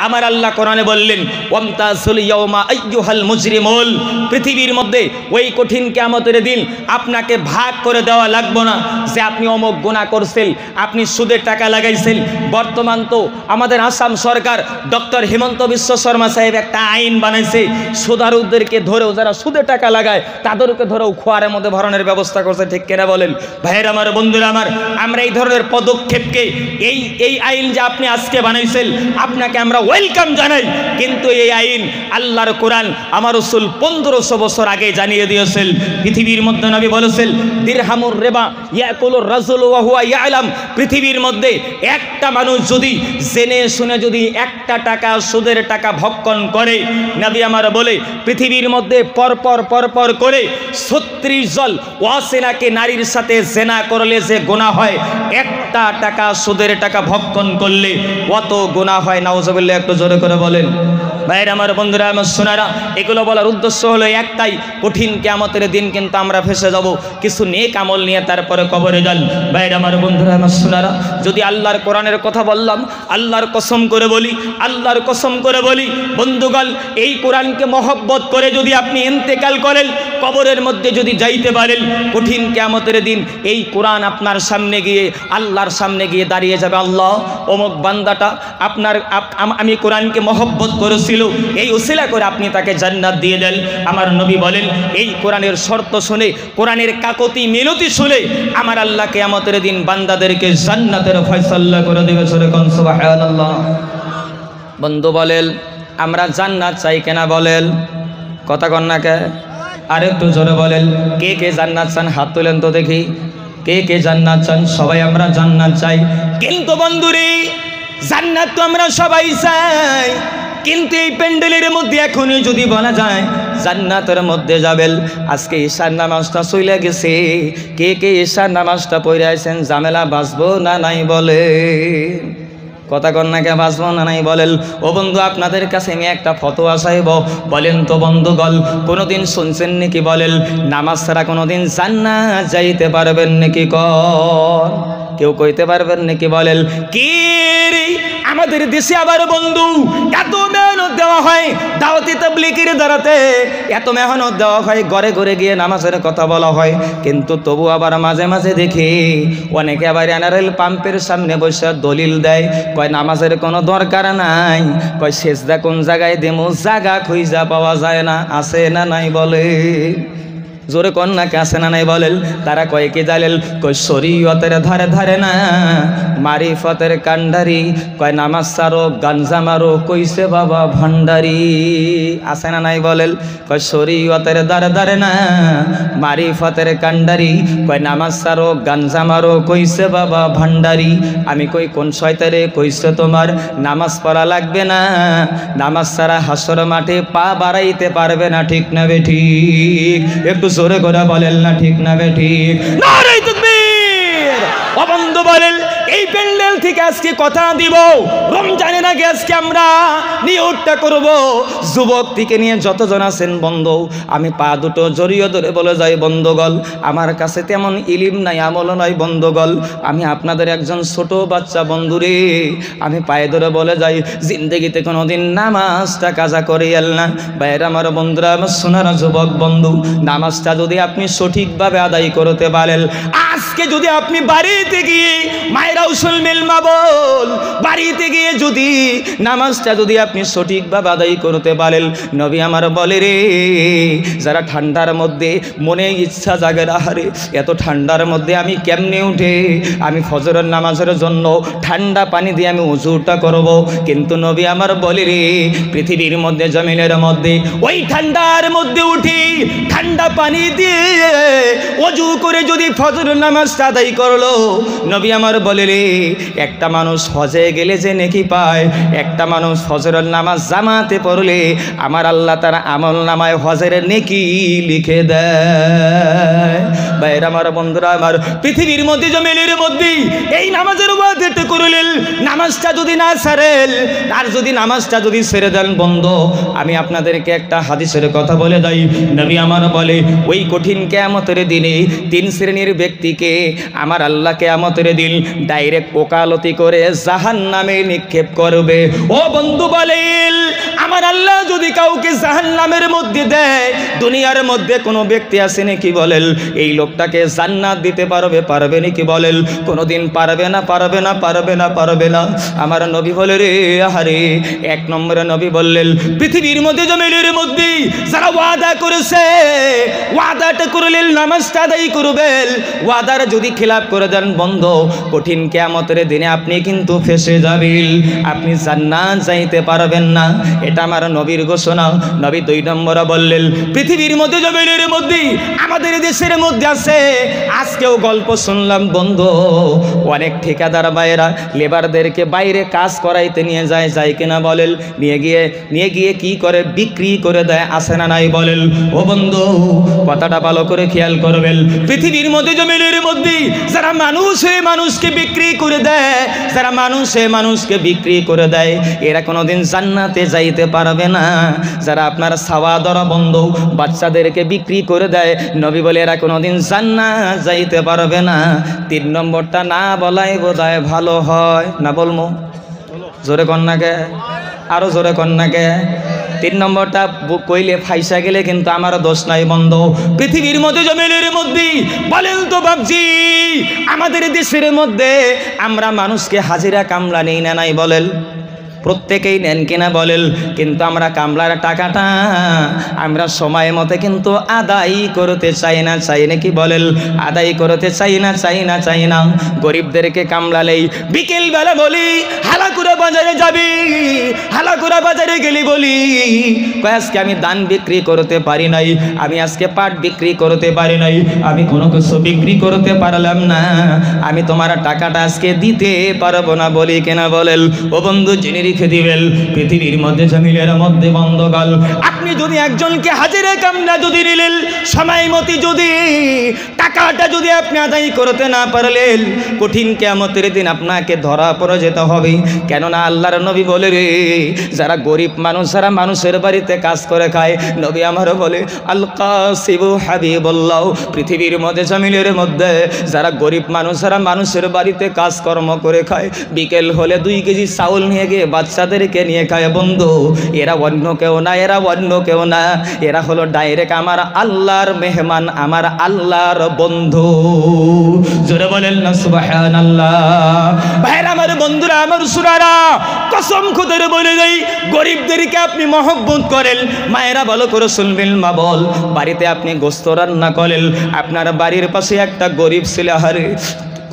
আমার আল্লাহ কোরআনে বললেন ওয়ামতাজুল ইয়াওমা আইয়ুহাল মুজরিমুন, পৃথিবীর মধ্যে ওই কঠিন কিয়ামতের দিন আপনাকে ভাগ করে দেওয়া লাগবে না যে আপনি অমুক গুনাহ করছেন, আপনি সুদের টাকা লাগাইছেন। বর্তমান তো আমাদের আসাম সরকার ডক্টর হিমন্ত বিশ্ব শর্মা সাহেব একটা আইন বানাইছে, সুদারুদেরকে ধরেও যারা সুদে টাকা লাগায় তাদেরকে ধরেও খোয়ারের মধ্যে ভরণের ব্যবস্থা করছে। ঠিক কিনা বলেন ভাইয়ের আমার, বন্ধুরা আমার? আমরা এই ধরনের পদক্ষেপকে এই আইন যে আপনি আজকে বানাইছেন আপনাকে আমরা ওয়েলকাম জানাই, কিন্তু এই আইন আল্লাহর কোরআন আমার রাসূল 1500 বছর আগে জানিয়ে দিয়েছেন। পৃথিবীর মধ্যে নবী বলেছেন দিরহামুর রিবা ইয়াকুলুর রাজুলু ওয়া হুয়া ইয়ালাম, পৃথিবীর মধ্যে একটা মানুষ যদি জেনে শুনে যদি একটা টাকা সুদের টাকা ভক্ষণ করে, নবী আমার বলে পৃথিবীর মধ্যে পরপর করে 36 জন ওয়াসিনাকে নারীর সাথে জেনা করলে যে গুনাহ হয়, একটা টাকা সুদের টাকা ভক্ষণ করলে কত গুনাহ হয়। নাউজুবিল্লাহ, একটু জোরে করে বলেন। ভাইরা আমার, বন্ধুরা আমার, সোনারা, এগুলো বলার উদ্দেশ্য হলো একটাই, কঠিন কিয়ামতের দিন কিন্তু আমরা ফেসে যাব কিছু নেক আমল নিয়ে, তারপরে কবরে যান। ভাইরা আমার, বন্ধুরা আমার, সোনারা, যদি আল্লাহর কোরআনের কথা বললাম, আল্লাহর কসম করে বলি, আল্লাহর কসম করে বলি বন্ধুগণ, এই কোরআনকে মহব্বত করে যদি আপনি ইন্তেকাল করেন, কবরের মধ্যে যদি যাইতে পারেন, কঠিন কিয়ামতের দিন এই কোরআন আপনার সামনে গিয়ে, আল্লাহর সামনে গিয়ে দাঁড়িয়ে যাবে। আল্লাহ, অমুক বান্দাটা আমি কোরআনকে মহব্বত করেছিল, এই উসিলা করে আপনি তাকে জান্নাত দিয়ে দেন। আমার নবী বলেন এই কোরআনের শর্ত শুনে, কোরআনের কাকতি মিনতি শুনে আমার আল্লাহ কিয়ামতের দিন বান্দাদেরকে জান্নাতের ফয়সালা করে দেবে। সুবহানাল্লাহ। বন্ধু বলেন আমরা জান্নাত চাই কেনা? বলেন, কথা কন না কে? আরেকটু জোরে বলেন, কে কে জান্নাত চান? হাত তোলেন তো দেখি, কে কে জান্নাত চান? সবাই আমরা জান্নাত চাই, কিন্তু বন্ধুরে জান্নাত তো আমরা সবাই চাই, কিন্তু এই প্যান্ডেলের মধ্যে এখনই যদি বলা যায় জান্নাতের মধ্যে যাবেন, আজকে ঈশার নামাজটা চলে গেছে, কে কে ঈশার নামাজটা পড়ে আছেন? ঝামেলা বাঁচবো না নাই বলে? কথা কন না কে? বাঁচবো না নাই বলেন? ও বন্ধু, আপনাদের কাছে আমি একটা ফতোয়া চাইব, বলেন তো বন্ধুগণ, কোনোদিন শুনছেন নাকি বলেন নামাজ ছাড়া কোনোদিন জান্নাত যাইতে পারবেন নাকি? কর, কেউ কইতে পারবেন নাকি? বলেন কি রে, আমাদের দেশে আবার বন্ধু এত মেহনত দেওয়া হয় দাওয়াতি তাবলীগের দ্বারাতে, এত মেহনত দেওয়া হয়, ঘরে ঘরে গিয়ে নামাজের কথা বলা হয়, কিন্তু তবু আবার মাঝে মাঝে দেখি অনেকে আবার এনআরএল পাম্পের সামনে বসে দলিল দেয়, কয় নামাজের কোনো দরকার নাই, কয় সেজদা কোন জায়গায় দেমু, জায়গা খুঁজা পাওয়া যায় না। আছে না নাই বলে? জোরে কন্যাকে আছে না নাই বলেন? তারা কয় কি জালেল, কয় শরীয়তের ধারে ধারে না, মারিফতের কান্ডারি, কয় নামাজ সারো গাঞ্জা মারো, কইছে বাবা ভান্ডারি। আছে না নাই বলেন? কয় শরীয়তের ধারে ধারে না, মারিফতের কান্ডারি, কয় নামাজ সারো গাঞ্জা মারো, কইছে বাবা ভান্ডারি। আমি কই কোন শয়তারে কইছে তোমার নামাজ পড়া লাগবে না, নামাজ ছাড়া হাসর মাঠে পা বাড়াইতে পারবে না? ঠিক না বেঠিক? একটু জোরে করে বলেন না ঠিক না বেঠিক? নারে তাকবীর! ও বন্ধু বলেন, এই প্যান্ডেল থেকে আজকে কথা দিব, রমজানের আগে আজকে আমরা নিয়তটা করব, যুবক থেকে নিয়ে যতজন আছেন বন্ধু, আমি পা দুটো জড়িয়ে ধরে বলে যাই বন্ধুগণ, আমার কাছে তেমন ইলিম নাই, আমল নয় বন্ধুগণ, আমি আপনাদের একজন ছোট বাচ্চা বন্ধুরে, আমি পায়ে ধরে বলে যাই জিন্দগিতে কোনোদিন নামাজটা কাজা করিয়েন না। বাইরে আমার বন্ধুরা, আমার সোনার যুবক বন্ধু, নামাজটা যদি আপনি সঠিকভাবে আদায় করতে পারেন, আজকে যদি আপনি বাড়িতে গিয়ে মায়েরাও শুনবেন মা বল, বাড়িতে গিয়ে যদি নামাজটা যদি আপনি সঠিকভাবে আদায় করতে পারেন, নবী আমার বলে রে, যারা ঠান্ডার মধ্যে মনে ইচ্ছা জাগে আহারে এত ঠান্ডার মধ্যে আমি কেমনে উঠে আমি ফজরের নামাজের জন্য ঠান্ডা পানি দিয়ে আমি উজুটা করব, কিন্তু নবী আমার বলে রে, পৃথিবীর মধ্যে জমিনের মধ্যে ওই ঠান্ডার মধ্যে উঠি ঠান্ডা পানি দিয়ে ওযু করে যদি ফজরের নামাজটা আদায় করলো, নবী আমার বলে রে, একটা মানুষ হজে গেলে যে নেকি পায়, একটা মানুষ ফজরের নামাজ জামাতে পড়লে আমার আল্লাহ তার আমল নামায় হজের নেকি লিখে দেয়। ভাইরা আমার, বন্ধুরা আমার, পৃথিবীর মধ্যে জমিনের মধ্যে এই নামাজের ওয়াজিবটা করলেন, নামাজটা যদি না ছাড়েন, আর যদি নামাজটা যদি ছেড়ে দেন বন্ধু, আমি আপনাদেরকে একটা হাদিসের কথা বলে যাই, নবী আমার বলে ওই কঠিন কিয়ামতের দিনে 3 শ্রেণীর ব্যক্তিকে আমার আল্লাহ কিয়ামতের দিন ডাইরেক্ট ওকালতি করে জাহান্নামে নিক্ষেপ করবে। ও বন্ধু বলেন, আমার আল্লাহ যদি কাউকে জাহান্নামের মধ্যে দেয়, দুনিয়ার মধ্যে কোনো ব্যক্তি আছে নাকি বলেন এই লোকটাকে জান্নাত দিতে পারবে? পারবে নাকি বলেন? কোনোদিন পারবে না, পারবে না, পারবে না, পারবে না। আমার নবী বলে রে আহারে, 1 নম্বরে নবী বললেন পৃথিবীর মধ্যে জমিনের মধ্যে যারা ওয়াদা করেছে, ওয়াদাটা করলেন নামাজটা আদায় করবেন, ওয়াদার যদি খিলাফ করে দেন বন্ধ, কঠিন কিয়ামতের দিনে আপনি কিন্তু ফেসে যাবেন, আপনি জান্নাত যাইতে পারবেন না। এটা আমার নবীর ঘোষণা। নবী 2 নম্বরে বললেন পৃথিবীর মধ্যে জমিনের মধ্যে আমাদের দেশের মধ্যে আছে, আজকেও গল্প শুনলাম বন্ধু, অনেক ঠিকাদার ভাইয়েরা লেবারদেরকে বাইরে কাজ করাইতে নিয়ে যায়, যায় কিনা বলেন? নিয়ে গিয়ে কি করে? বিক্রি করে দেয়, আসে না নাই বলেন? ও বন্ধু কথাটা ভালো করে খেয়াল করবেন। পৃথিবীর মধ্যে জমিনের মধ্যে যারা মানুষকে বিক্রি করে দেয়, যারা মানুষকে বিক্রি করে দেয়, এরা কোনোদিন জান্নাতে যাইতে পারবে না। যারা আপনার সাওয়াদরা বন্ধু বাচ্চাদেরকে বিক্রি করে দেয়, নবী বলে এরা কোনোদিন জান্নাত যাইতে পারবে না। 3 নম্বরটা না বলাই বোধহয় ভালো হয়, না বলবো? জোরে কন্যাকে, আরো জোরে কন্যাকে। 3 নম্বরটা কইলে ফাইসা গেলে কিন্তু আমার দোষ নাই বন্ধু। পৃথিবীর মধ্যে জমিনের মধ্যে বলেন তো বাবজি, আমাদের দেশের মধ্যে আমরা মানুষকে হাজিরা কামলা নেই না নাই বলেন? প্রত্যেকেই নেন কিনা বলেন? কিন্তু আমরা কামলার টাকাটা আমরা সময় মতে কিন্তু আদায় করতে চাই না, চাই নাকি বলেন? আদায় করতে চাই না। গরিবদেরকে কামলালেই বিকেলবেলা বলি হালাকুড়া বাজারে যাবি, হালাকুড়া বাজারে গেলি বলি আজকে আমি ধান বিক্রি করতে পারি নাই, আমি আজকে পাট বিক্রি করতে পারি নাই, আমি কোনো কিছু বিক্রি করতে পারলাম না, আমি তোমার টাকাটা আজকে দিতে পারবো না, বলি কিনা বলেন? ও বন্ধু জেনে রেখে দিবেন, পৃথিবীর মধ্যে জমিনের মধ্যে বন্ধগাল, আপনি যদি একজনকে হাজিরা কামলা যদি নিলেন, সময় মতো যদি টাকাটা যদি আপনি আদায় করতে না পারলেন, কঠিন কিয়ামতের দিন আপনাকে ধরা পড়ে যেতে হবে। কেননা আল্লাহর নবী বলে রে, যারা গরিব মানুষ, যারা মানুষের বাড়িতে কাজ করে খায়, নবী আমারও বলে আল কাসিবু হাবিবুল্লাহ, পৃথিবীর মধ্যে জমিনের মধ্যে যারা গরিব মানুষ, যারা মানুষের বাড়িতে কাজকর্ম করে খায়, বিকেল হলে 2 কেজি চাউল নিয়ে গিয়ে বাচ্চাদেরকে নিয়ে খায় বন্ধু, এরা অন্য কেউ না, এরা অন্য কেউ না, এরা হলো ডাইরেক্ট আমার আল্লাহর মেহমান, আমার আল্লাহর বন্ধু। জোরে বলেন না সুবহানাল্লাহ। ভাইরা আমার, বন্ধুরা আমার, সুরারা, কসম খোদার বলে দেই, গরিবদেরকে আপনি মহব্বত করেন, মায়েরা ভালো করে শুনবেন, মা বল, বাড়িতে আপনি গোস্ত রান্না করেন, আপনার বাড়ির পাশে একটা গরিব ছেলে, হারে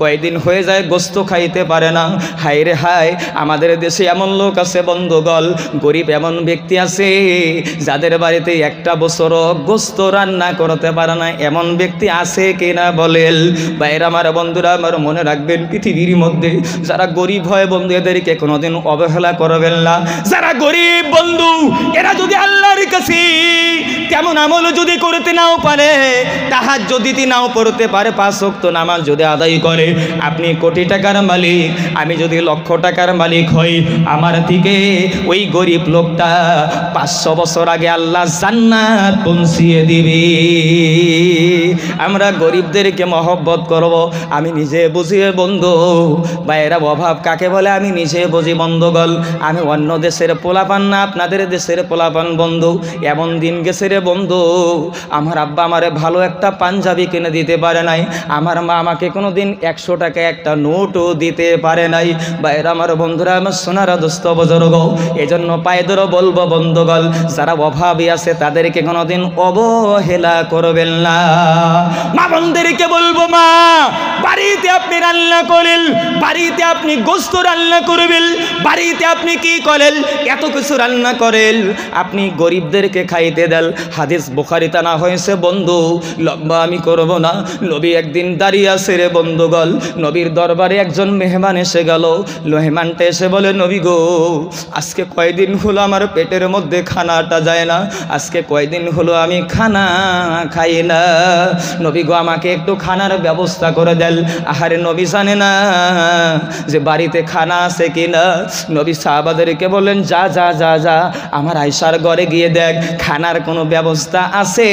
কয়েকদিন হয়ে যায় গোস্ত খাইতে পারে না, হায় রে হায়, আমাদের দেশে এমন লোক আছে বন্ধুগণ, গরিব এমন ব্যক্তি আছে যাদের বাড়িতে 1 বছরও গোস্ত রান্না করতে পারে না, এমন ব্যক্তি আছে কিনা বলেন? বাইরে আমার বন্ধুরা আমার, মনে রাখবেন, পৃথিবীর মধ্যে যারা গরিব হয় বন্ধু, এদেরকে কোনোদিন অবহেলা করবেন না। যারা গরিব বন্ধু, এরা যদি আল্লাহর কাছে তেমন আমল যদি করতে নাও পারে, তাহাজ্জুদ যদি নাও পড়তে পারে, 5 ওয়াক্ত নামাজ যদি আদায় করে, আপনি কোটি টাকার মালিক, আমি যদি লক্ষ টাকার মালিক হই, আমার থেকে ওই গরিব লোকটা 500 বছর আগে আল্লাহ জান্নাত পৌঁছিয়ে দিবে। আমরা গরিবদেরকে মহব্বত করব। আমি নিজে বুঝি বন্ধু, বাইরা অভাব কাকে বলে আমি নিজে বুঝি বন্ধুগণ। আমি অন্য দেশের পোলাপান না, আপনাদের দেশের পোলাপান বন্ধু। এমন দিন গেছে রে বন্ধু, আমার আব্বা আমারে ভালো একটা পাঞ্জাবি কিনে দিতে পারে নাই, আমার মা আমাকে কোনোদিন 100 টাকা একটা নোটও দিতে পারে নাই। বাইরে আমার বন্ধুরা, আমার সোনারা দোস্ত বুজুর্গ, এজন্য পায়ে ধরে বলবো বন্ধুগণ, যারা অভাবী আছে তাদেরকে কোনোদিন অবহেলা করবেন না। মা বোনদেরকে বলবো, মা, বাড়িতে আপনি রান্না করেন, বাড়িতে আপনি গোস্ত রান্না করবেন, বাড়িতে আপনি কি করেন, এত কিছু রান্না করেন, আপনি গরিবদেরকে খাইতে দেন। হাদিস বুখারীতে না হয়েছে বন্ধু, লম্বা আমি করব না। নবী একদিন দাঁড়িয়ে আছে রে বন্ধুগণ, বন্ধুগণ, নবীর দরবারে একজন মেহমান এসে গেল। মেহমানটা এসে বলে, নবী গো, আজকে কয়দিন হলো আমার পেটের মধ্যে খানাটা যায় না, আজকে কয়দিন হলো আমি খানা খাই না, নবী গো আমাকে একটু খানার ব্যবস্থা করে দেন। আহারে নবী জানে না যে বাড়িতে খানা আছে কিনা। নবী সাহাবাদেরকে বললেন, যা যা যা যা আমার আয়েশার ঘরে গিয়ে দেখ খানার কোনো ব্যবস্থা আছে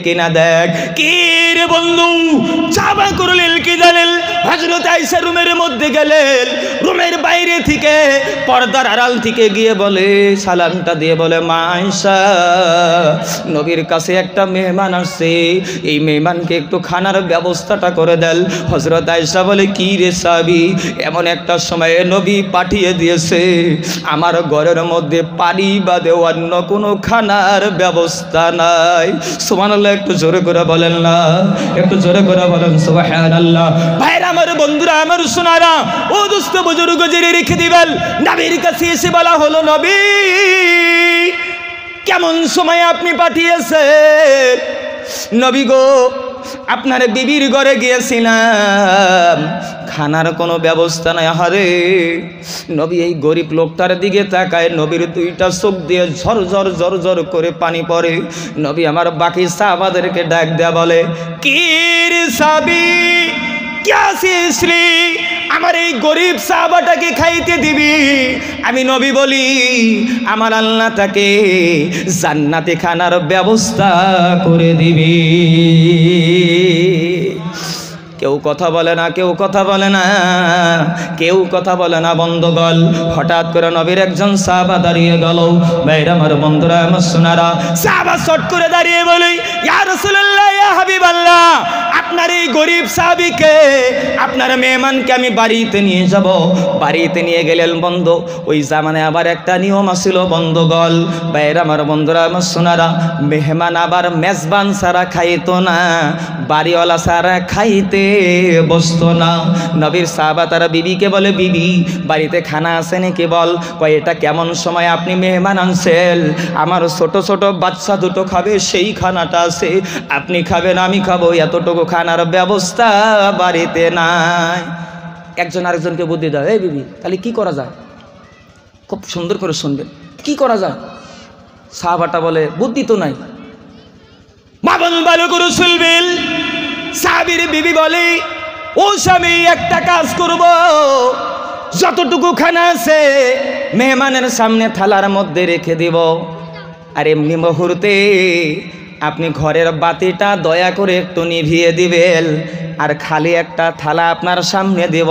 কিনা দেখ। কি রে বন্ধু, চাবা করলেন কি জানেন? হযরত আয়েশা রুমের মধ্যে গেলেন, রুমের বাইরে থেকে পর্দার আড়াল থেকে গিয়ে বলে, সালামটা দিয়ে বলে, মা আয়েশা, নবীর কাছে একটা মেহমান আসছে, এই মেহমানকে একটু খানার ব্যবস্থাটা করে দেন। হযরত আয়েশা বলে, কি রে সাহাবী, এমন একটা সময়ে নবী পাঠিয়ে দিয়েছে আমার ঘরের মধ্যে পানি বাদে অন্য কোনো খানার ব্যবস্থা নাই। সুবহানাল্লাহ, একটু জোরে করে বলেন না, একটু জোরে করে বলেন সুবহানাল্লাহ। ভাইরা আমার, বন্ধুরা আমার, সোনারা, ও দোস্ত বুজুর্গ, জেনে রেখে দিবেন, নবীর কাছে এসে বলা হলো, নবী কেমন সময় আপনি পাঠিয়েছেন? নবী গো, আপনার বিবির ঘরে গিয়েছিলাম, খানার কোনো ব্যবস্থা নাই। আহারে নবী এই গরিব লোকটার দিকে তাকায়, নবীর দুইটা চোখ দিয়ে ঝর ঝর ঝর ঝর করে পানি পড়ে। নবী আমার বাকি সাহাবাদেরকে ডাক দেয়া বলে, কি রে সাহাবী, আমার এই গরিব সাহাবাটাকে খাইতে দিবি? আমি নবী বলি, আমার আল্লাহ তাকে জান্নাতে খানার ব্যবস্থা করে দিবি। কেউ কথা বলে না, কেউ কথা বলে না, কেউ কথা বলে না। বন্ধুগণ, হঠাৎ করে নবীর একজন সাহাবা দাঁড়িয়ে গেল। ভাইরা আমার, বন্ধুরা আমার, সোনারা, সাহাবা চট করে দাঁড়িয়ে বলে, ইয়া রাসূলুল্লাহ, ইয়া হাবিবাল্লাহ, আপনার এই গরিব সাহাবীকে, আপনার মেহমানকে আমি বাড়িতে নিয়ে যাব। বাড়িতে নিয়ে গেলেন। বন্ধু, ওই জামানায় আবার একটা নিয়ম আছিল বন্ধুগণ, ভাইরা আমার, বন্ধুরা আমার, সোনারা, মেহমান আবার মেজবান ছাড়া খাইতো না, বাড়িওয়ালা ছাড়া খাইতে বসতো না। নবীর সাহাবা তারা বিবিকে বলে, বিবি বাড়িতে খানা আছে নাকি বল। কয়, এটা কেমন সময় আপনি মেহমান আনছেন? আমার ছোট ছোট বাচ্চা দুটো খাবে, সেই খানাটা আছে, আপনি খাবেন, আমি খাবো, এতটুকু খানার ব্যবস্থা বাড়িতে নাই। একজন আরেকজনকে বুদ্ধি দেয়, এই বিবি তাহলে কি করা যায়? খুব সুন্দর করে শুনবেন, কি করা যায়? সাহাবাটা বলে, বুদ্ধি তো নাই, বাবন ভালো করে শুনবেন। সাহাবীর বিবি বলে, ও স্বামী, একটা কাজ করব, যতটুকু খানা আছে মেহমানের সামনে থালার মধ্যে রেখে দিব, আর এমনি মুহূর্তে আপনি ঘরের বাতিটা দয়া করে একটু নিভিয়ে দিবেন, আর খালি একটা থালা আপনার সামনে দেব,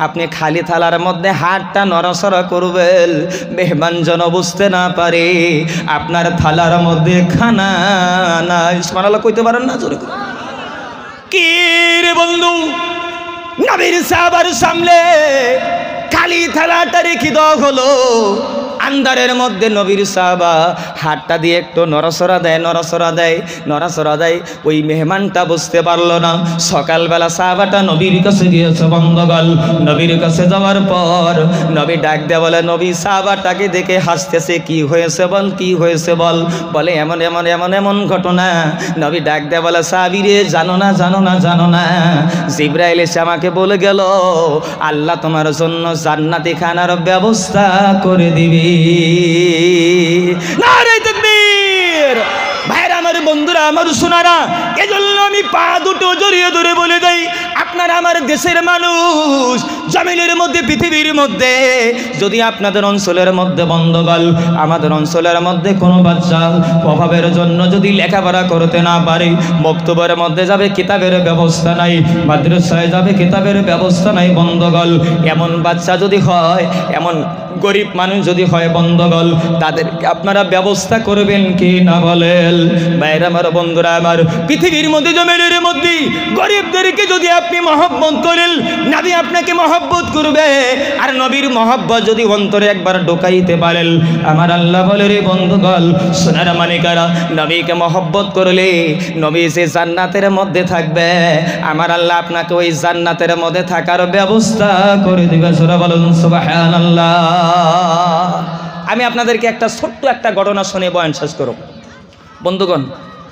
আপনি খালি থালার মধ্যে হাতটা নড়াচড়া করবেন, মেহমান যেন বুঝতে না পারে আপনার থালার মধ্যে খানা নাই। সুবহানাল্লাহ কইতে পারেন না জোরে? কি রে বন্ধু, নবীর সাহাবার সামনে খালি থালাটা রেখে দেওয়া হলো। আন্দারের মধ্যে নবীর সাহাবা হাতটা দিয়ে একটু নড়াচড়া দেয়, নড়াচড়া দেয়, নড়াচড়া দেয়। ওই মেহমানটা বুঝতে পারলো না। সকালবেলা সাহাবাটা নবীর কাছে গিয়েছে। বন্ধুগণ, নবীর কাছে যাওয়ার পর নবী ডাক দেয়া বলে, নবী সাহাবাটাকে দেখে হাসতেছে, কি হয়েছে বল, কি হয়েছে বল। বলে, এমন এমন এমন এমন ঘটনা। নবী ডাক দেয়া বলে, সাহাবী রে, জানো না, জানো না, জানো না, জিবরাইল এসে আমাকে বলে গেল, আল্লাহ তোমার জন্য জান্নাতি খানার ব্যবস্থা করে দিবি। নারে তাকবীর। ভাইরা আমার, বন্ধুরা আমার, সোনারা, এজন্য আমি পা দুটো জড়িয়ে ধরে বলে দেই, আপনারা আমার দেশের মানুষ, জমিনের মধ্যে, পৃথিবীর মধ্যে, যদি আপনাদের অঞ্চলের মধ্যে, বন্ধুগণ, আমাদের অঞ্চলের মধ্যে কোনো বাচ্চা অভাবের জন্য যদি লেখাপড়া করতে না পারে, মক্তবের মধ্যে যাবে, কিতাবের ব্যবস্থা নাই, মাদ্রাসায় যাবে, কিতাবের ব্যবস্থা নাই, বন্ধুগণ, এমন বাচ্চা যদি হয়, এমন গরিব মানুষ যদি হয়, বন্ধুগণ, তাদেরকে আপনারা ব্যবস্থা করবেন কি না বলেন? ভাইরা আমার, বন্ধুরা আমার, পৃথিবীর মধ্যে, জমিনের মধ্যে গরিবদেরকে যদি আপনি মহব্বত করেন, নবী আপনাকে মহব্বত করবে। আর নবীর মহব্বত যদি অন্তরে একবার ঢোকাইতে পারেন, আমার আল্লাহ বলে, রে বন্ধুগণ, সোনার মানিকারা, নবীকে মহব্বত করলে নবী যে জান্নাতের মধ্যে থাকবে, আমার আল্লাহ আপনাকে ওই জান্নাতের মধ্যে থাকার ব্যবস্থা করে দিবে। সূরা বলুন সুবহানাল্লাহ। আমি আপনাদেরকে একটা ছোট্ট একটা ঘটনা শুনে বয়ান শেষ করব। বন্ধুগণ,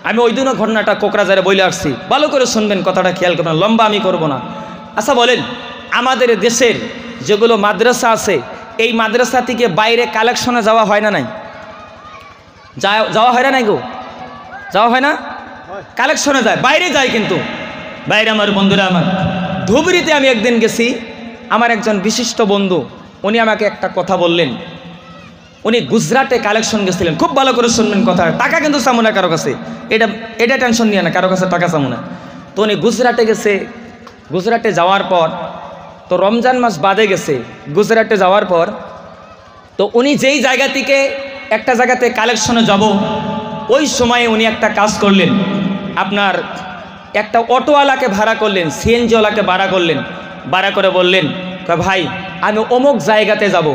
আমি ওই দিনও ঘটনাটা কোকরাঝারে বলে আসছি, ভালো করে শুনবেন, কথাটা খেয়াল করবেন, লম্বা আমি করব না। আচ্ছা বলেন, আমাদের দেশের যেগুলো মাদ্রাসা আছে এই মাদ্রাসা থেকে বাইরে কালেকশনে যাওয়া হয় না নাই? যাওয়া হয় না নাই গো? যাওয়া হয় না? কালেকশনে যায়, বাইরে যায়। কিন্তু বাইরে আমার বন্ধুরা, আমার ধুবড়িতে আমি একদিন গেছি, আমার একজন বিশিষ্ট বন্ধু উনি আমাকে একটা কথা বললেন। উনি গুজরাটে কালেকশন গেছিলেন। খুব ভালো করে শুনবেন কথা, টাকা কিন্তু চামু না কারো কাছে, এটা টেনশন নিয়ে না, কারো কাছে টাকা চামু না। তো উনি গুজরাটে গেছে। গুজরাটে যাওয়ার পর তো রমজান মাস বাদে গেছে গুজরাটে যাওয়ার পর, তো উনি যেই জায়গা থেকে একটা জায়গাতে কালেকশনে যাব, ওই সময়ে উনি একটা কাজ করলেন। আপনার একটা অটোওয়ালাকে ভাড়া করলেন, সিএনজিওয়ালাকে ভাড়া করলেন। ভাড়া করে বললেন, ভাই আমি অমুক জায়গাতে যাব,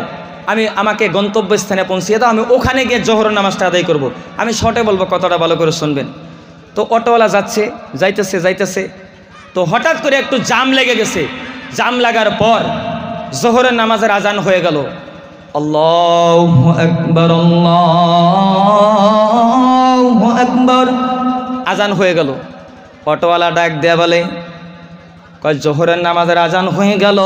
আমাকে গন্তব্যস্থানে পৌঁছিয়ে দাও, আমি ওখানে গিয়ে জোহর নামাজটা আদায় করব। আমি শর্টে বলবো, কথাটা ভালো করে শুনবেন। তো অটোওয়ালা যাইতেছে, তো হঠাৎ করে একটু জাম লেগে গেছে। জাম লাগার পর জোহরের নামাজের আজান হয়ে গেল। আল্লাহু আকবার, আল্লাহু আকবার, আজান হয়ে গেল। অটোওয়ালা ডাক দেয়া বলে, কয় জোহরের নামাজের আজান হয়ে গেল,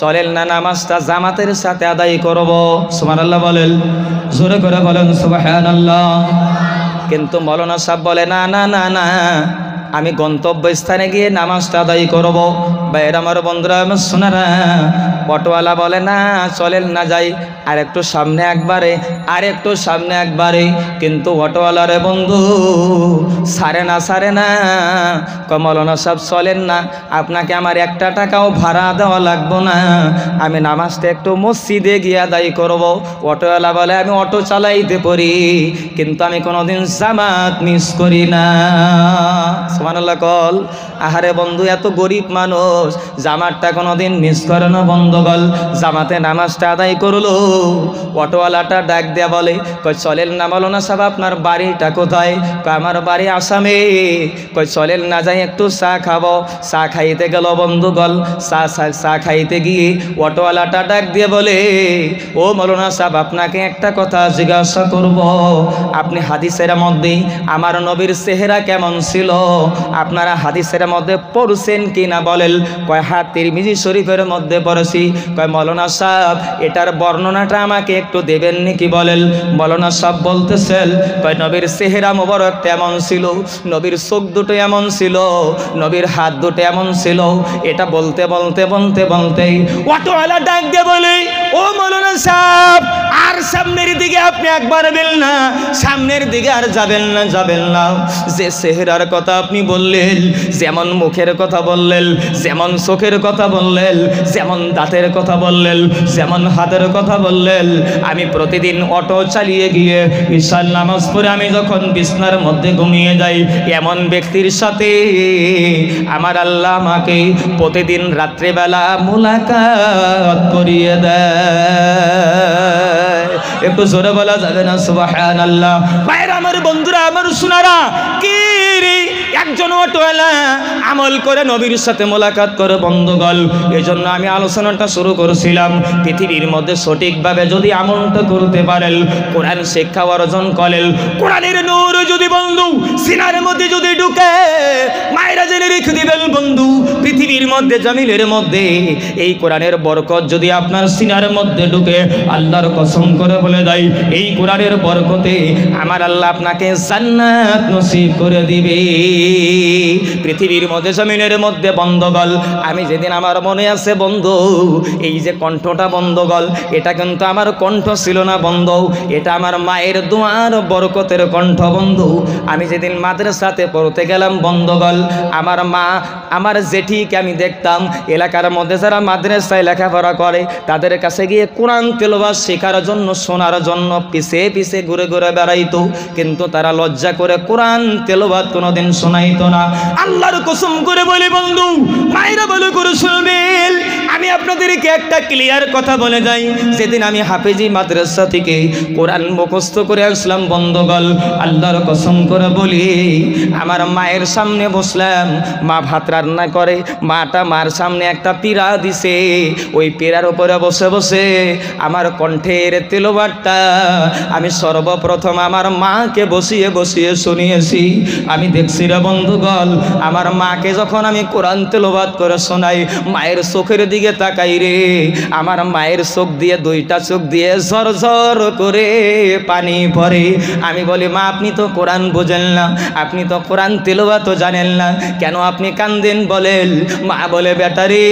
চলেন না নামাজটা জামাতের সাথে আদায় করব। সুবহানাল্লাহ বলেন, জোরে করে বলেন সুবহানাল্লাহ। কিন্তু মৌলানা সাহেব বলে, না না না না, আমি গন্তব্যস্থানে গিয়ে নামাজটা আদায় করব। বাইরে আমার বন্ধুরা, আমার শোনারা, অটোওয়ালা বলে, না চলেন না যাই, আর একটু সামনে একবারে, আর একটু সামনে একবারে। কিন্তু অটোওয়ালারে বন্ধু সারে না, মৌলানা সাহেব চলেন না, আপনাকে আমার একটা টাকাও ভাড়া দেওয়া লাগবো না, আমি নামাজটা একটু মসজিদে গিয়ে আদায় করব। অটোওয়ালা বলে, আমি অটো চালাইতে পারি, কিন্তু আমি কোনোদিন জামাত মিস করি না। সুবহানাল্লাহ কল। আহারে বন্ধু, এত গরিব মানুষ, জামাতটা কোনোদিন মিস করে না বন্ধুগণ, জামাতে নামাজটা আদায় করলো। অটোওয়ালাটা ডাক দেয়া বলে, কই চলেন না মৌলানা সাহেব, আপনার বাড়িটা কোথায়? কই আমার বাড়ি আসামে। কই চলেন না যাই একটু চা খাবো। চা খাইতে গেল বন্ধুগণ, চা খাইতে গিয়ে অটোওয়ালাটা ডাক দিয়ে বলে, ও মৌলানা সাহেব, আপনাকে একটা কথা জিজ্ঞাসা করব, আপনি হাদিসের মধ্যে আমার নবীর চেহারা কেমন ছিল আপনারা হাদিসের মধ্যে পড়ছেন কি না বলেন? কয় হ্যাঁ, তিরমিজি শরীফের মধ্যে পড়েছি। কয় মৌলানা সাহেব, এটার বর্ণনাটা আমাকে একটু দেবেন নাকি বলেন? মৌলানা সাহেব বলতেছেন, কয় নবীর চেহারা মোবারক এমন ছিল, নবীর চোখ দুটো এমন ছিল, নবীর হাত দুটো এমন ছিল। এটা বলতে অটোওয়ালা ডাক দিয়ে বলে, ও মৌলানা সাহেব, আর সামনের দিকে আপনি একবার বেল না, সামনের দিকে আর যাবেন না। যে চেহারার কথা আপনি বললেন, যেমন মুখের কথা বললেন, যেমন চোখের কথা বললেন, যেমন দাঁতের কথা বললেন, যেমন হাতের কথা বললেন, আমি প্রতিদিন অটো চালিয়ে গিয়ে ঈশার নামাজ পড়ে আমি যখন বিছনার মধ্যে ঘুমিয়ে যাই, এমন ব্যক্তির সাথে আমার আল্লাহ আমাকে প্রতিদিন রাত্রেবেলা মুলাকাত করিয়ে দেয়। একটু জোরে বলা যাবে না সুবহানাল্লাহ? ভাইরা আমার, বন্ধুরা আমার, শোনারা, কি রে একজন অটোওয়ালা আমল করে নবীর সাথে মোলাকাত করে বন্ধুগণ। এই জন্য আমি আলোচনাটা শুরু করেছিলাম, পৃথিবীর মধ্যে সঠিকভাবে যদি আমলটা করতে পারেন, কোরআন শিক্ষা অর্জন করেন, কোরআনের নূর যদি বন্ধু সিনার মধ্যে যদি ঢুকে, মায়েরা জেনে রেখে দিবেন বন্ধু, পৃথিবীর মধ্যে জমিনের মধ্যে এই কোরআনের বরকত যদি আপনার সিনার মধ্যে ঢুকে, আল্লাহর কসম করে বলে দেয়, এই কোরআনের বরকতে আমার আল্লাহ আপনাকে জান্নাত নসিব করে দিবে। পৃথিবীর মধ্যে জমিনের মধ্যে বন্ধগল, আমি যেদিন আমার মনে আছে বন্ধু, এই যে কণ্ঠটা বন্ধগল, এটা কিন্তু আমার কণ্ঠ ছিল না বন্ধু, এটা আমার মায়ের দোয়ার বরকতের কণ্ঠ বন্ধু। আমি যেদিন মাদ্রাসাতে পড়তে গেলাম বন্ধগল, আমার মা, আমার জেঠিকে আমি দেখতাম এলাকার মধ্যে যারা মাদ্রাসায় লেখাপড়া করে তাদের কাছে গিয়ে কোরআন তেলাওয়াত শেখার জন্য, শোনার জন্য পিছে ঘুরে বেড়াইতো, কিন্তু তারা লজ্জা করে কোরআন তেলাওয়াত কোনোদিন শোনাইতো না। আল্লাহর কসম করে বলি বন্ধু, মায়েরা বলে করে শুনবেন, আমি আপনাদেরকে একটা ক্লিয়ার কথা বলে যাই, যেদিন আমি হাফেজি মাদ্রাসা থেকে কোরআন মুখস্থ করে আসলাম বন্ধগল, আল্লাহর কসম করে বলি, আমার মায়ের সামনে বসলাম, মা ভাত রান্না করে, মাটা মার সামনে একটা পীড়া দিছে, ওই পীড়ার উপরে বসে আমার কণ্ঠের তেলাওয়াতটা আমি সর্বপ্রথম আমার মাকে বসিয়ে শুনিয়েছি। আমি দেখছি রে বলে বন্ধুগণ, আমার মাকে যখন আমি কোরআন তেলাওয়াত করে শোনাই, মায়ের চোখের দিকে তাকাই রে, আমার মায়ের চোখ দিয়ে, দুইটা চোখ দিয়ে ঝরঝর করে পানি পড়ে। আমি বলি, মা আপনি তো কোরআন বোঝেন না, আপনি তো কোরআন তেলাওয়াতও জানেন না, কেন আপনি কান্দেন বলেন? মা বলে, বেটারে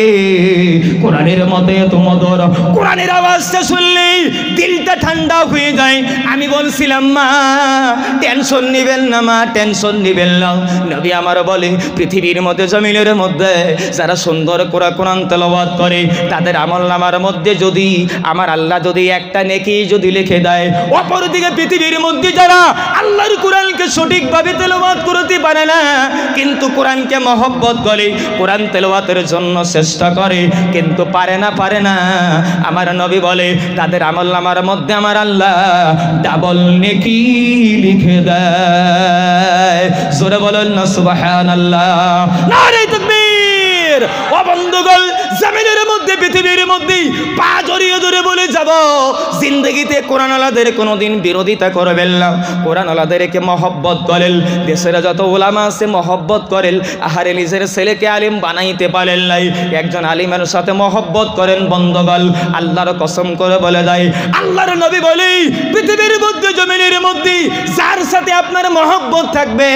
কোরআনের মধ্যে এত মধুর, কোরআনের আওয়াজটা শুনলেই দিলটা ঠান্ডা হয়ে যায়। আমি বলছিলাম, মা টেনশন নিবেন না, মা টেনশন নিবেন না। নবী আমার বলে, পৃথিবীর মধ্যে জমিনের মধ্যে যারা সুন্দর করে কোরআন তেলাওয়াত করে, তাদের আমলনামার মধ্যে যদি আমার আল্লাহ যদি একটা নেকি যদি লিখে দেয়, অপরদিকে পৃথিবীর মধ্যে যারা আল্লাহর কোরআনকে সঠিকভাবে তেলাওয়াত করতে পারে না, কিন্তু কোরআনকে মহব্বত করে, কোরআন তেলাওয়াতের জন্য চেষ্টা করে, কিন্তু পারে না, আমার নবী বলে তাদের আমলনামার মধ্যে আমার আল্লাহ ডাবল নেকি লিখে দেয়। জোরে বলেন না সুবহানাল্লাহ, নারে তাকবীর। ও বন্ধুগণ, জমিনের মধ্যে পৃথিবীর মধ্যে পা জড়িয়ে ধরে বলে যাব, জিন্দগিতে কোরআন আলাদের কোনোদিন বিরোধিতা করবেন না, কোরআন আলাদেরকে মহব্বত করেন। দেশের যত ওলামা আছে মহব্বত করেন, আহারে নিজের ছেলেকে আলিম বানাইতে পারেন নাই, একজন আলিমের সাথে মহব্বত করেন বন্ধুগণ। আল্লাহর কসম করে বলে যায়, আল্লাহর নবী বলে, পৃথিবীর মধ্যে জমিনের মধ্যে যার সাথে আপনার মহব্বত থাকবে,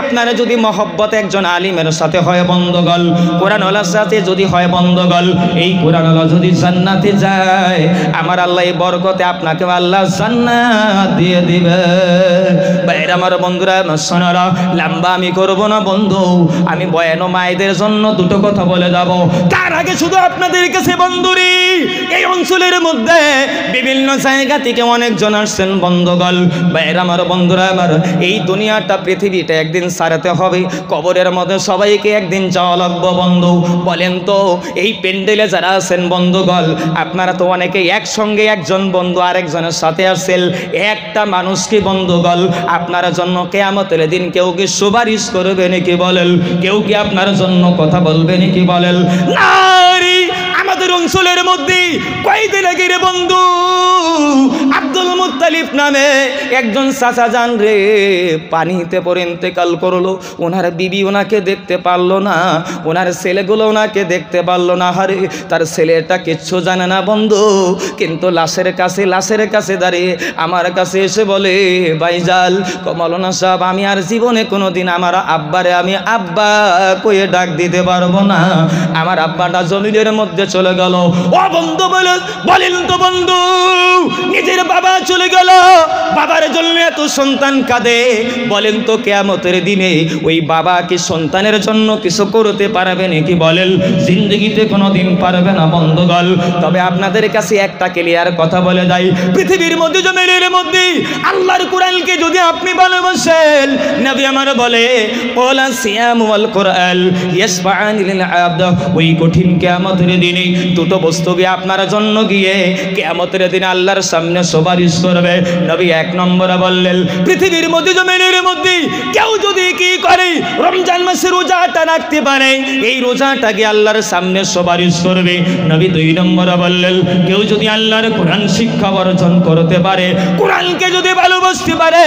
আপনার যদি মহব্বত একজন আলিমের সাথে হয় বন্ধুগণ, কোরআনওয়ালার সাথে যদি হয় বন্ধুগণ, এই কোরআনওয়ালা যদি জান্নাতে যায়, আমার আল্লাহ এই বরকতে আপনাকে আল্লাহ জান্নাত দিয়ে দিবে। বাইরে আমার বন্ধুরা, শোনারা লম্বা আমি করব না বন্ধু, আমি বয়ান ও মায়েদের জন্য দুটো কথা বলে যাব। তার আগে শুধু আপনাদের কাছে বন্ধুরি, এই অঞ্চলের মধ্যে বিভিন্ন জায়গা থেকে অনেকজন আসছেন বন্ধুগণ। বাইরে আমার বন্ধুরা আমার, এই দুনিয়াটা পৃথিবীটা একদিন সারাতে হবে, কবরের মধ্যে সবাইকে একদিন যাওয়া লাগবে বন্ধু। বলেন তো, এই পেন্ডেলে যারা আছেন বন্ধুগণ, আপনারা তো অনেকে একসঙ্গে একজন বন্ধু আরেকজনের সাথে আসেন, একটা মানুষকে বন্ধুগণ আপনার জন্য কিয়ামতের দিন কেউ কি সুপারিশ করবে নাকি বলেন? কেউ কি আপনার জন্য কথা বলবে নাকি বলেন? নারী আমাদের অঞ্চলের মধ্যে কয়দিন আগে রে বন্ধু, আব্দুল মুত্তালিব নামে একজন চাচা যান রে, পানিতে পড়ে ইন্তেকাল করলো। ওনার বিবি ওনাকে দেখতে পারলো না, ওনার ছেলেগুলো ওনাকে দেখতে পারলো না। হারে, তার ছেলেটা কিচ্ছু জানে না বন্ধু, কিন্তু লাশের কাছে দাঁড়িয়ে আমার কাছে এসে বলে, ভাইজাল মৌলানা সাহেব, আমি আর জীবনে কোনোদিন আমার আব্বারে আমি আব্বা কয়ে ডাক দিতে পারবো না, আমার আব্বাটা জমিনের মধ্যে চলে গেল। ও বন্ধু বলেন তো বন্ধু, নিজের বাবা চলে গেল, বাবার জন্য এত সন্তান কাঁদে, বলেন তো কিয়ামতের দিনে ওই বাবা কি সন্তানের জন্য কিছু করতে পারবে নাকি বলেন? জিন্দগিতে কোনোদিন পারবে না বন্ধুগণ। তবে আপনাদের কাছে একটা ক্লিয়ার কথা বলে যাই, পৃথিবীর মধ্যে জমিনের মধ্যে আল্লাহর কোরআনকে যদি আপনি ভালোবাসেন, নবী আমার বলে, ওয়ালা সিয়াম ওয়াল কোরআন ইয়াসফাআনি লিল আবদ, ওই কঠিন কিয়ামতের দিনে দুটো বস্তু আপনার জন্য গিয়ে কিয়ামতের দিনে আল্লাহর সামনে সুপারিশ করবে। নবী এক নম্বরে বললেন, পৃথিবীর মধ্যে জমিনের মধ্যে কেউ যদি কি করে রমজান মাসে রোজাটা রাখতে পারে, এই রোজাটাকে আল্লাহর সামনে সুপারিশ করবে। নবী দুই নম্বরে বললেন, কেউ যদি আল্লাহর কোরআন শিক্ষা অর্জন করতে পারে, কোরআনকে যদি ভালোবাসতে পারে,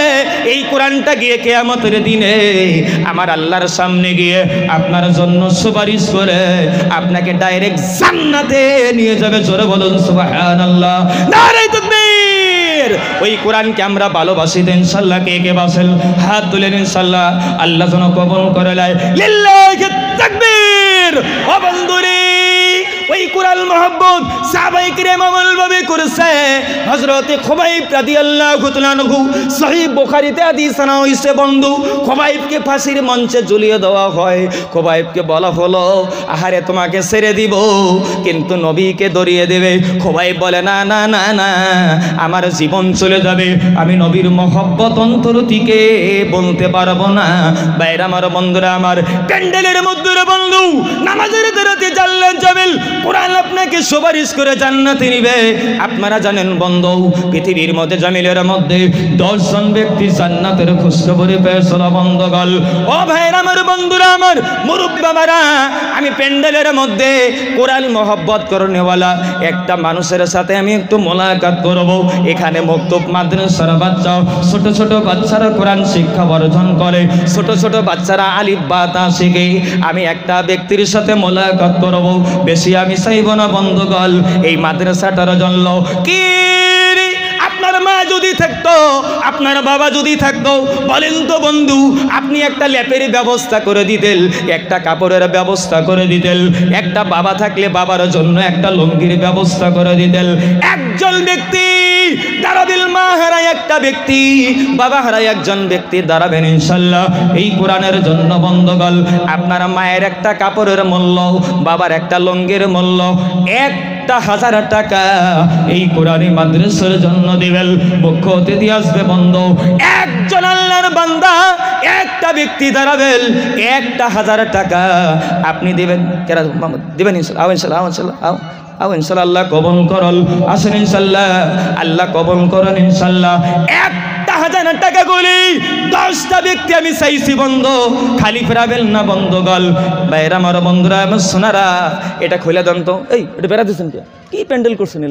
এই কোরআনটা গিয়ে কিয়ামতের দিনে আমার আল্লাহর সামনে গিয়ে আপনার জন্য সুপারিশ করে আপনাকে ডাইরেক্ট জান্নাতে নিয়ে যাবে। জোরে বলুন সুবহানাল্লাহ, নারে তাকবীর। ওই কোরআনকে আমরা ভালোবাসি তো ইনশাআল্লাহ। কে কে বাসেন হাত তুলেন ইনশাআল্লাহ, আল্লাহ যেন কবুল করে নেয়। লিল্লাহি তাকবীর। ও বন্ধুরে, ওই কোরআন মহব্বত সাহাবায়ে কিরাম আমলভাবে করেছে। হযরতে খুবাইব রাদিয়াল্লাহু তাআলা আনহু, সহিহ বুখারীতে হাদিস আনা হয়েছে বন্ধু, খুবাইবকে ফাঁসির মঞ্চে ঝুলিয়ে দেওয়া হয়। খুবাইবকে বলা হলো, আহারে তোমাকে ছেড়ে দিব, কিন্তু নবীকে ধরিয়ে দেবে। খুবাইব বলে, না না না না, আমার জীবন চলে যাবে, আমি নবীর মহব্বত অন্তর থেকে বলতে পারবো না। বাইরে আমার বন্ধুরা আমার, প্যান্ডেলের মধ্যে বন্ধু নামাজের দাঁড়াতে জানলেন যাবেন, কোরআন কোরআন আপনাকে সুপারিশ করে জান্নাতে নিবে। আপনারা জানেন বন্ধু, পৃথিবীর মধ্যে জামিলের মধ্যে 10 জন ব্যক্তি জান্নাতের খুশখবরি পেয়েছিল বন্ধুগণ। ও ভাইরা আমার, বন্ধুরা আমার, মুরব্বি বাবারা, আমি প্যান্ডেলের মধ্যে কোরআন মহব্বত করনেওয়ালা একটা মানুষের সাথে আমি একটু মোলাকাত করব। এখানে মক্তব মাদ্রাসার বাচ্চা, ছোট ছোট বাচ্চারা কোরআন শিক্ষা অর্জন করে, ছোট ছোট বাচ্চারা আলিফ বা তা শিখে। আমি একটা ব্যক্তির সাথে মোলাকাত করব, বেশি আমি চাইব না বন্ধুগণ এই মাদ্রাসাটার জন্য। কি আপনার মা যদি থাকতো, আপনার বাবা যদি থাকতো, বলেন তো বন্ধু, আপনি একটা ল্যাপের ব্যবস্থা করে দিতেন, একটা কাপড়ের ব্যবস্থা করে দিতেন। একটা বাবা থাকলে বাবার জন্য একটা লুঙ্গির ব্যবস্থা করে দিতেন। একজন ব্যক্তি দাঁড়াবেন, মা হারায় একটা ব্যক্তি, বাবা হারায় একজন ব্যক্তি দাঁড়াবেন ইনশাল্লাহ এই কোরআনের জন্য বন্ধুগণ। আপনার মায়ের একটা কাপড়ের মূল্য, বাবার একটা লুঙ্গির মূল্য 1,000 টাকা এই কোরআনী মাদ্রাসার জন্য দিবেন। মুখ্য অতিথি আসবে বন্ধু, একজন আল্লাহর বান্দা, একটা ব্যক্তি দাঁড়াবেন, 1,000 টাকা আপনি দিবেন। কেন দিবেন? ইনশাল্লাহ, ইনশাল্লাহ আল্লাহ কবুল করল। আসেন ইনশাল্লাহ, আল্লাহ কবুল করেন ইনশাল্লাহ। 1,000 টাকা গুলি 10টা ব্যক্তি আমি চাইছি বন্ধু, খালি ফেরাবেন না বন্ধুগণ। বাইরে আমার বন্ধুরা, আমার সোনারা, এটা খুলে দেন তো। এই এটা বেড়া দিচ্ছেন কি প্যান্ডেল করছেন?